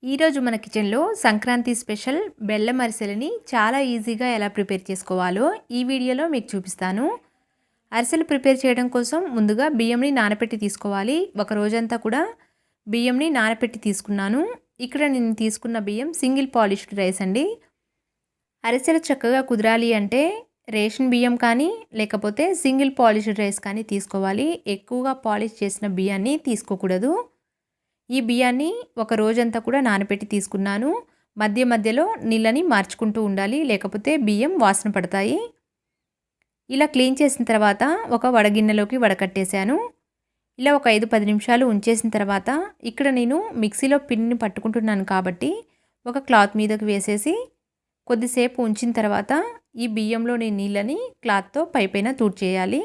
ఈరోజు మన కిచెన్లో సంక్రాంతి స్పెషల్ బెల్లం అరిసెలని చాలా ఈజీగా ఎలా ప్రిపేర్ చేసుకోవాలో ఈ వీడియోలో మీకు చూపిస్తాను. అరిసెలు ప్రిపేర్ చేయడం కోసం ముందుగా బియ్యంని నానబెట్టి తీసుకోవాలి. ఒక రోజంతా కూడా బియ్యంని నానబెట్టి తీసుకున్నాను. ఇక్కడ నేను తీసుకున్న బియ్యం సింగిల్ పాలిష్డ్ రైస్ అండి. అరిసెలు చక్కగా కుదరాలి అంటే రేషన్ బియ్యం కానీ లేకపోతే సింగిల్ పాలిష్డ్ రైస్ కానీ తీసుకోవాలి. ఎక్కువగా పాలిష్ చేసిన బియ్యాన్ని తీసుకోకూడదు. ఈ బియ్యాన్ని ఒక రోజంతా కూడా నానబెట్టి తీసుకున్నాను. మధ్య మధ్యలో నీళ్ళని మార్చుకుంటూ ఉండాలి, లేకపోతే బియ్యం వాసన పడతాయి. ఇలా క్లీన్ చేసిన తర్వాత ఒక వడగిన్నెలోకి వడకట్టేశాను. ఇలా ఒక 5-10 నిమిషాలు ఉంచేసిన తర్వాత ఇక్కడ నేను మిక్సీలో పిండిని పట్టుకుంటున్నాను కాబట్టి ఒక క్లాత్ మీదకి వేసేసి కొద్దిసేపు ఉంచిన తర్వాత ఈ బియ్యంలోని నీళ్ళని క్లాత్తో పైపైన తూడ్చేయాలి.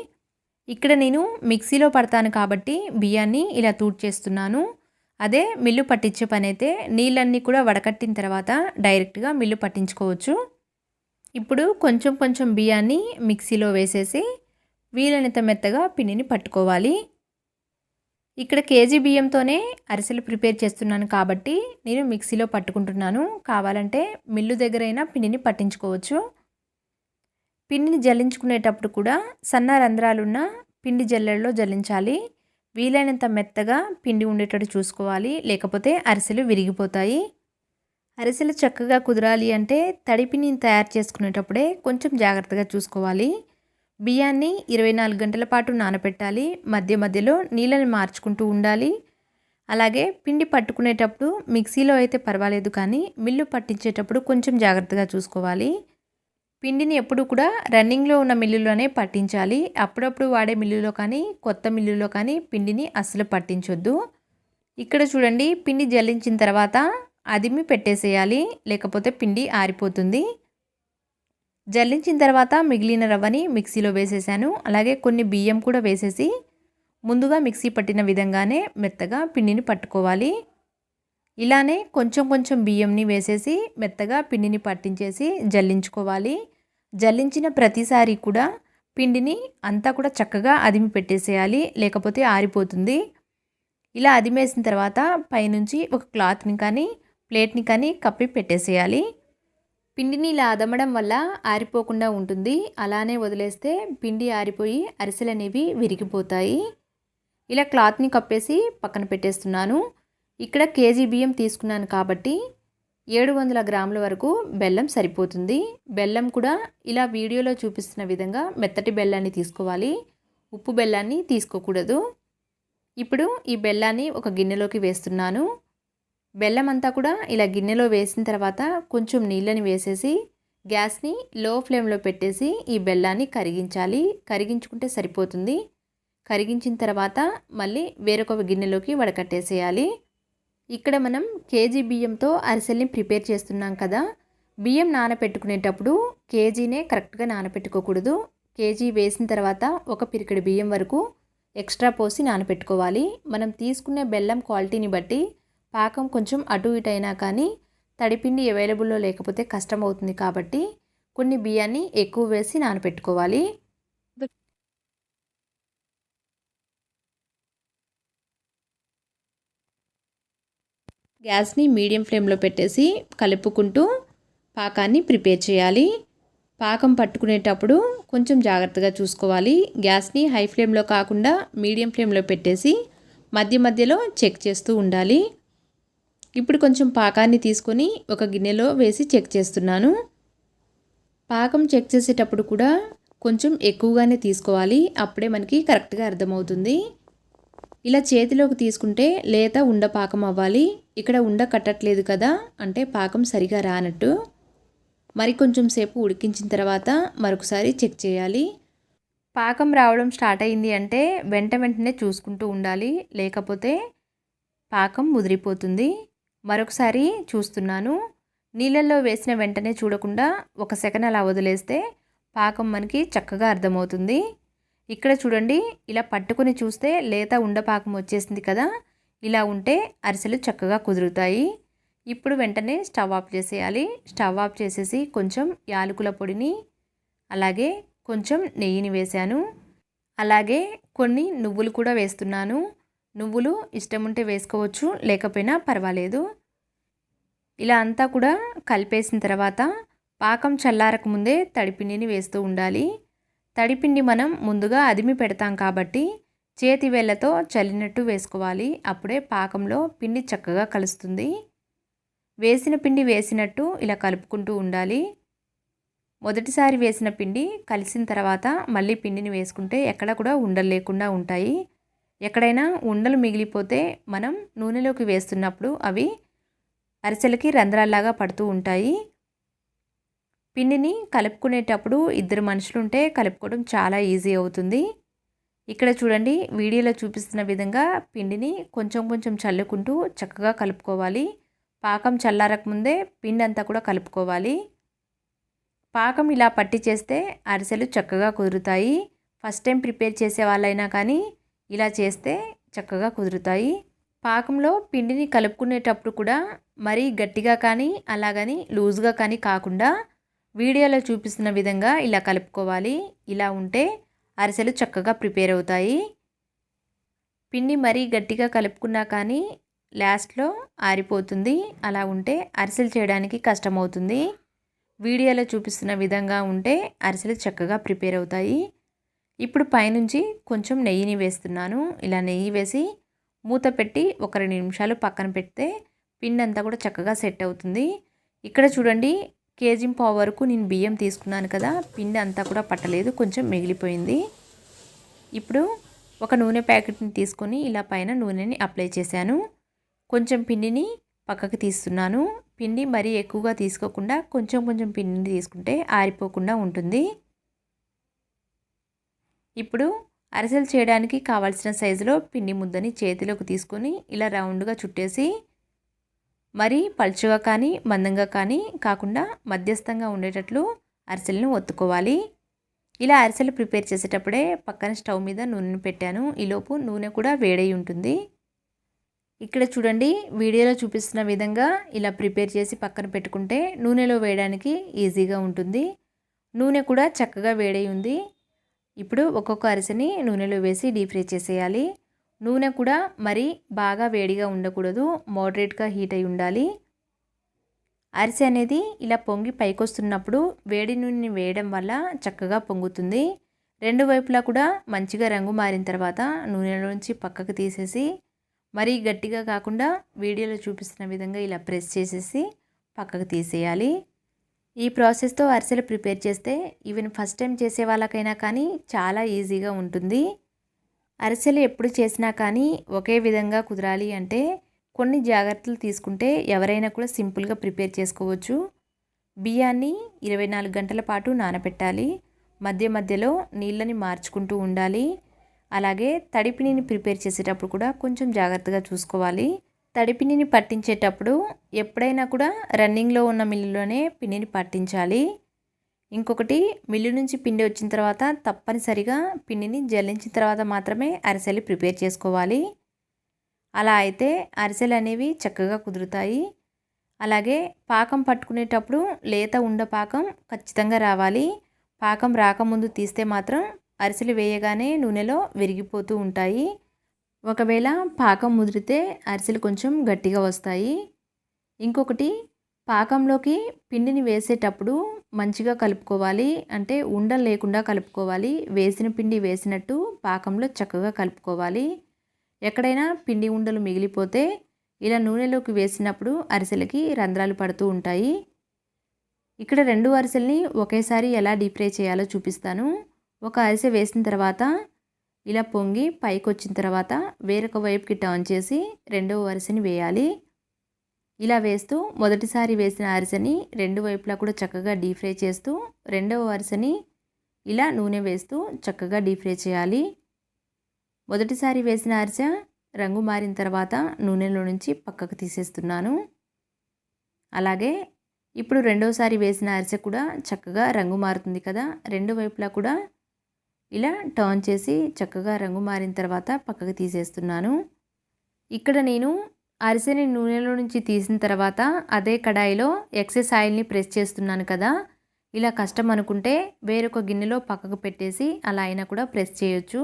ఇక్కడ నేను మిక్సీలో పడతాను కాబట్టి బియ్యాన్ని ఇలా తూడ్చేస్తున్నాను. అదే మిల్లు పట్టించే పని అయితే నీళ్ళన్నీ కూడా వడకట్టిన తర్వాత డైరెక్ట్గా మిల్లు పట్టించుకోవచ్చు. ఇప్పుడు కొంచెం కొంచెం బియ్యాన్ని మిక్సీలో వేసేసి వీలైనంత మెత్తగా పిండిని పట్టుకోవాలి. ఇక్కడ కేజీ బియ్యంతోనే అరిసెలు ప్రిపేర్ చేస్తున్నాను కాబట్టి నేను మిక్సీలో పట్టుకుంటున్నాను. కావాలంటే మిల్లు దగ్గరైనా పిండిని పట్టించుకోవచ్చు. పిండిని జల్లించుకునేటప్పుడు కూడా సన్న రంధ్రాలున్న పిండి జల్లెడలో జల్లించాలి. వీలైనంత మెత్తగా పిండి ఉండేటట్టు చూసుకోవాలి, లేకపోతే అరిసెలు విరిగిపోతాయి. అరిసెలు చక్కగా కుదరాలి అంటే తడిపిండిని తయారు చేసుకునేటప్పుడే కొంచెం జాగ్రత్తగా చూసుకోవాలి. బియ్యాన్ని 24 గంటల పాటు నానబెట్టాలి. మధ్య మధ్యలో నీళ్ళని మార్చుకుంటూ ఉండాలి. అలాగే పిండి పట్టుకునేటప్పుడు మిక్సీలో అయితే పర్వాలేదు, కానీ మిల్లు పట్టించేటప్పుడు కొంచెం జాగ్రత్తగా చూసుకోవాలి. పిండిని ఎప్పుడు కూడా రన్నింగ్లో ఉన్న మిల్లులోనే పట్టించాలి. అప్పుడప్పుడు వాడే మిల్లులో కానీ కొత్త మిల్లులో కానీ పిండిని అస్సలు పట్టించొద్దు. ఇక్కడ చూడండి, పిండి జల్లించిన తర్వాత అదిమి పెట్టేసేయాలి, లేకపోతే పిండి ఆరిపోతుంది. జల్లించిన తర్వాత మిగిలిన రవ్వని మిక్సీలో వేసేసాను. అలాగే కొన్ని బియ్యం కూడా వేసేసి ముందుగా మిక్సీ పట్టిన విధంగానే మెత్తగా పిండిని పట్టుకోవాలి. ఇలానే కొంచెం కొంచెం బియ్యంని వేసేసి మెత్తగా పిండిని పట్టించేసి జల్లించుకోవాలి. జల్లించిన ప్రతిసారి కూడా పిండిని అంతా కూడా చక్కగా అదిమి పెట్టేసేయాలి, లేకపోతే ఆరిపోతుంది. ఇలా అదిమేసిన తర్వాత పైనుంచి ఒక క్లాత్ని కానీ ప్లేట్ని కానీ కప్పి పెట్టేసేయాలి. పిండిని ఇలా అదమడం వల్ల ఆరిపోకుండా ఉంటుంది. అలానే వదిలేస్తే పిండి ఆరిపోయి అరిసెలు అనేవి విరిగిపోతాయి. ఇలా క్లాత్ని కప్పేసి పక్కన పెట్టేస్తున్నాను. ఇక్కడ కేజీ బియ్యం తీసుకున్నాను కాబట్టి 700 గ్రాముల వరకు బెల్లం సరిపోతుంది. బెల్లం కూడా ఇలా వీడియోలో చూపిస్తున్న విధంగా మెత్తటి బెల్లాన్ని తీసుకోవాలి, ఉప్పు బెల్లాన్ని తీసుకోకూడదు. ఇప్పుడు ఈ బెల్లాన్ని ఒక గిన్నెలోకి వేస్తున్నాను. బెల్లం అంతా కూడా ఇలా గిన్నెలో వేసిన తర్వాత కొంచెం నీళ్ళని వేసేసి గ్యాస్ని లో ఫ్లేమ్లో పెట్టేసి ఈ బెల్లాన్ని కరిగించాలి. కరిగించుకుంటే సరిపోతుంది. కరిగించిన తర్వాత మళ్ళీ వేరొక గిన్నెలోకి వడకట్టేసేయాలి. ఇక్కడ మనం కేజీ బియ్యంతో అరిసెల్ని ప్రిపేర్ చేస్తున్నాం కదా. బియ్యం నానపెట్టుకునేటప్పుడు కేజీనే కరెక్ట్గా నానపెట్టుకోకూడదు. కేజీ వేసిన తర్వాత ఒక పిరికెడు బియ్యం వరకు ఎక్స్ట్రా పోసి నానపెట్టుకోవాలి. మనం తీసుకునే బెల్లం క్వాలిటీని బట్టి పాకం కొంచెం అటు ఇటు అయినా కానీ తడిపిండి అవైలబుల్లో లేకపోతే కష్టం అవుతుంది కాబట్టి కొన్ని బియ్యాన్ని ఎక్కువ వేసి నానపెట్టుకోవాలి. గ్యాస్ని మీడియం ఫ్లేమ్లో పెట్టేసి కలుపుకుంటూ పాకాన్ని ప్రిపేర్ చేయాలి. పాకం పట్టుకునేటప్పుడు కొంచెం జాగ్రత్తగా చూసుకోవాలి. గ్యాస్ని హై ఫ్లేమ్లో కాకుండా మీడియం ఫ్లేమ్లో పెట్టేసి మధ్య మధ్యలో చెక్ చేస్తూ ఉండాలి. ఇప్పుడు కొంచెం పాకాన్ని తీసుకొని ఒక గిన్నెలో వేసి చెక్ చేస్తున్నాను. పాకం చెక్ చేసేటప్పుడు కూడా కొంచెం ఎక్కువగానే తీసుకోవాలి, అప్పుడే మనకి కరెక్ట్గా అర్థమవుతుంది. ఇలా చేతిలోకి తీసుకుంటే లేత ఉండ పాకం అవ్వాలి. ఇక్కడ ఉండ కట్టట్లేదు కదా అంటే పాకం సరిగా రానట్టు. మరి కొంచెం సేపు ఉడికించిన తర్వాత మరొకసారి చెక్ చేయాలి. పాకం రావడం స్టార్ట్ అయింది అంటే వెంటనే చూసుకుంటూ ఉండాలి, లేకపోతే పాకం ముదిరిపోతుంది. మరొకసారి చూస్తున్నాను. నీళ్ళల్లో వేసిన వెంటనే చూడకుండా ఒక సెకండ్ అలా వదిలేస్తే పాకం మనకి చక్కగా అర్థమవుతుంది. ఇక్కడ చూడండి, ఇలా పట్టుకొని చూస్తే లేత ఉండపాకం వచ్చేసింది కదా. ఇలా ఉంటే అరిసెలు చక్కగా కుదురుతాయి. ఇప్పుడు వెంటనే స్టవ్ ఆఫ్ చేసేయాలి. స్టవ్ ఆఫ్ చేసేసి కొంచెం యాలకుల పొడిని అలాగే కొంచెం నెయ్యిని వేశాను. అలాగే కొన్ని నువ్వులు కూడా వేస్తున్నాను. నువ్వులు ఇష్టం ఉంటే వేసుకోవచ్చు, లేకపోయినా పర్వాలేదు. ఇలా అంతా కూడా కలిపేసిన తర్వాత పాకం చల్లారక ముందే తడిపిండిని వేస్తూ ఉండాలి. తడిపిండి మనం ముందుగా అదిమి పెడతాం కాబట్టి చేతి వేళ్ళతో చల్లినట్టు వేసుకోవాలి. అప్పుడే పాకంలో పిండి చక్కగా కలుస్తుంది. వేసిన పిండి వేసినట్టు ఇలా కలుపుకుంటూ ఉండాలి. మొదటిసారి వేసిన పిండి కలిసిన తర్వాత మళ్ళీ పిండిని వేసుకుంటే ఎక్కడ కూడా ఉండలు లేకుండా ఉంటాయి. ఎక్కడైనా ఉండలు మిగిలిపోతే మనం నూనెలోకి వేస్తున్నప్పుడు అవి అరిసెలకి రంధ్రాల్లాగా పడుతూ ఉంటాయి. పిండిని కలుపుకునేటప్పుడు ఇద్దరు మనుషులుంటే కలుపుకోవడం చాలా ఈజీ అవుతుంది. ఇక్కడ చూడండి, వీడియోలో చూపిస్తున్న విధంగా పిండిని కొంచెం కొంచెం చల్లుకుంటూ చక్కగా కలుపుకోవాలి. పాకం చల్లారక ముందే పిండి అంతా కూడా కలుపుకోవాలి. పాకం ఇలా పట్టి చేస్తే అరిసెలు చక్కగా కుదురుతాయి. ఫస్ట్ టైం ప్రిపేర్ చేసే వాళ్ళైనా కానీ ఇలా చేస్తే చక్కగా కుదురుతాయి. పాకంలో పిండిని కలుపుకునేటప్పుడు కూడా మరీ గట్టిగా కానీ అలాగని లూజ్గా కానీ కాకుండా వీడియోలో చూపిస్తున్న విధంగా ఇలా కలుపుకోవాలి. ఇలా ఉంటే అరిసెలు చక్కగా ప్రిపేర్ అవుతాయి. పిండి మరీ గట్టిగా కలుపుకున్నా కానీ లాస్ట్లో ఆరిపోతుంది. అలా ఉంటే అరిసెలు చేయడానికి కష్టమవుతుంది. వీడియోలో చూపిస్తున్న విధంగా ఉంటే అరిసెలు చక్కగా ప్రిపేర్ అవుతాయి. ఇప్పుడు పైనుంచి కొంచెం నెయ్యిని వేస్తున్నాను. ఇలా నెయ్యి వేసి మూత పెట్టి ఒక 2 నిమిషాలు పక్కన పెడితే పిండి అంతా కూడా చక్కగా సెట్ అవుతుంది. ఇక్కడ చూడండి, కేజీ వరకు నేను బియ్యం తీసుకున్నాను కదా, పిండి అంతా కూడా పట్టలేదు, కొంచెం మిగిలిపోయింది. ఇప్పుడు ఒక నూనె ప్యాకెట్ని తీసుకొని ఇలా పైన నూనెని అప్లై చేశాను. కొంచెం పిండిని పక్కకి తీస్తున్నాను. పిండి మరీ ఎక్కువగా తీసుకోకుండా కొంచెం కొంచెం పిండిని తీసుకుంటే ఆరిపోకుండా ఉంటుంది. ఇప్పుడు అరిసెలు చేయడానికి కావాల్సిన సైజులో పిండి ముద్దని చేతిలోకి తీసుకొని ఇలా రౌండ్గా చుట్టేసి మరీ పలుచగా కానీ మందంగా కానీ కాకుండా మధ్యస్థంగా ఉండేటట్లు అరిసెలను ఒత్తుకోవాలి. ఇలా అరిసెలు ప్రిపేర్ చేసేటప్పుడే పక్కన స్టవ్ మీద నూనెను పెట్టాను. ఈలోపు నూనె కూడా వేడై ఉంటుంది. ఇక్కడ చూడండి, వీడియోలో చూపిస్తున్న విధంగా ఇలా ప్రిపేర్ చేసి పక్కన పెట్టుకుంటే నూనెలో వేయడానికి ఈజీగా ఉంటుంది. నూనె కూడా చక్కగా వేడై ఉంది. ఇప్పుడు ఒక్కొక్క అరిసెని నూనెలో వేసి డీప్ ఫ్రై చేసేయాలి. నూనె కూడా మరి బాగా వేడిగా ఉండకూడదు, మోడరేట్గా హీట్ అయి ఉండాలి. అరిసె అనేది ఇలా పొంగి పైకొస్తున్నప్పుడు వేడి నూనెని వేయడం వల్ల చక్కగా పొంగుతుంది. రెండు వైపులా కూడా మంచిగా రంగు మారిన తర్వాత నూనెలోంచి పక్కకు తీసేసి మరీ గట్టిగా కాకుండా వీడియోలో చూపిస్తున్న విధంగా ఇలా ప్రెస్ చేసేసి పక్కకు తీసేయాలి. ఈ ప్రాసెస్తో అరిసెలు ప్రిపేర్ చేస్తే ఈవెన్ ఫస్ట్ టైం చేసే వాళ్ళకైనా కానీ చాలా ఈజీగా ఉంటుంది. అరిసెలు ఎప్పుడు చేసినా కానీ ఒకే విధంగా కుదరాలి అంటే కొన్ని జాగ్రత్తలు తీసుకుంటే ఎవరైనా కూడా సింపుల్గా ప్రిపేర్ చేసుకోవచ్చు. బియ్యాన్ని 24 గంటల పాటు నానబెట్టాలి. మధ్య మధ్యలో నీళ్ళని మార్చుకుంటూ ఉండాలి. అలాగే తడిపిండిని ప్రిపేర్ చేసేటప్పుడు కూడా కొంచెం జాగ్రత్తగా చూసుకోవాలి. తడిపిండిని పట్టించేటప్పుడు ఎప్పుడైనా కూడా రన్నింగ్లో ఉన్న మిల్లులోనే పిండిని పట్టించాలి. ఇంకొకటి, మిల్లు నుంచి పిండి వచ్చిన తర్వాత తప్పనిసరిగా పిండిని జల్లించిన తర్వాత మాత్రమే అరిసెలు ప్రిపేర్ చేసుకోవాలి. అలా అయితే అరిసెలు అనేవి చక్కగా కుదురుతాయి. అలాగే పాకం పట్టుకునేటప్పుడు లేత ఉండ పాకం ఖచ్చితంగా రావాలి. పాకం రాకముందు తీస్తే మాత్రం అరిసెలు వేయగానే నూనెలో విరిగిపోతూ ఉంటాయి. ఒకవేళ పాకం ముదిరితే అరిసెలు కొంచెం గట్టిగా వస్తాయి. ఇంకొకటి, పాకంలోకి పిండిని వేసేటప్పుడు మంచిగా కలుపుకోవాలి. అంటే ఉండలు లేకుండా కలుపుకోవాలి. వేసిన పిండి వేసినట్టు పాకంలో చక్కగా కలుపుకోవాలి. ఎక్కడైనా పిండి ఉండలు మిగిలిపోతే ఇలా నూనెలోకి వేసినప్పుడు అరిసెలకి రంధ్రాలు పడుతూ ఉంటాయి. ఇక్కడ 2 అరిసెల్ని ఒకేసారి ఎలా డీప్ ఫ్రై చేయాలో చూపిస్తాను. ఒక అరిసె వేసిన తర్వాత ఇలా పొంగి పైకి వచ్చిన తర్వాత వేరొక వైపుకి టర్న్ చేసి రెండవ అరిసెని వేయాలి. ఇలా వేస్తూ మొదటిసారి వేసిన అరిసెని రెండు వైపులా కూడా చక్కగా డీప్ ఫ్రై చేస్తూ రెండవ అరిసెని ఇలా నూనె వేస్తూ చక్కగా డీప్ ఫ్రై చేయాలి. మొదటిసారి వేసిన అరిసె రంగు మారిన తర్వాత నూనెలో నుంచి పక్కకు తీసేస్తున్నాను. అలాగే ఇప్పుడు రెండోసారి వేసిన అరిసె కూడా చక్కగా రంగు మారుతుంది కదా, రెండు వైపులా కూడా ఇలా టర్న్ చేసి చక్కగా రంగు మారిన తర్వాత పక్కకు తీసేస్తున్నాను. ఇక్కడ నేను అరిసెని నూనెలో నుంచి తీసిన తర్వాత అదే కడాయిలో ఎక్సెస్ ఆయిల్ని ప్రెస్ చేస్తున్నాను కదా, ఇలా కష్టం అనుకుంటే వేరొక గిన్నెలో పక్కకు పెట్టేసి అలా అయినా కూడా ప్రెస్ చేయొచ్చు.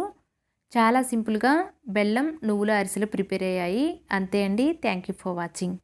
చాలా సింపుల్గా బెల్లం నువ్వుల అరిసెలు ప్రిపేర్ అయ్యాయి. అంతే అండి. Thank you for watching.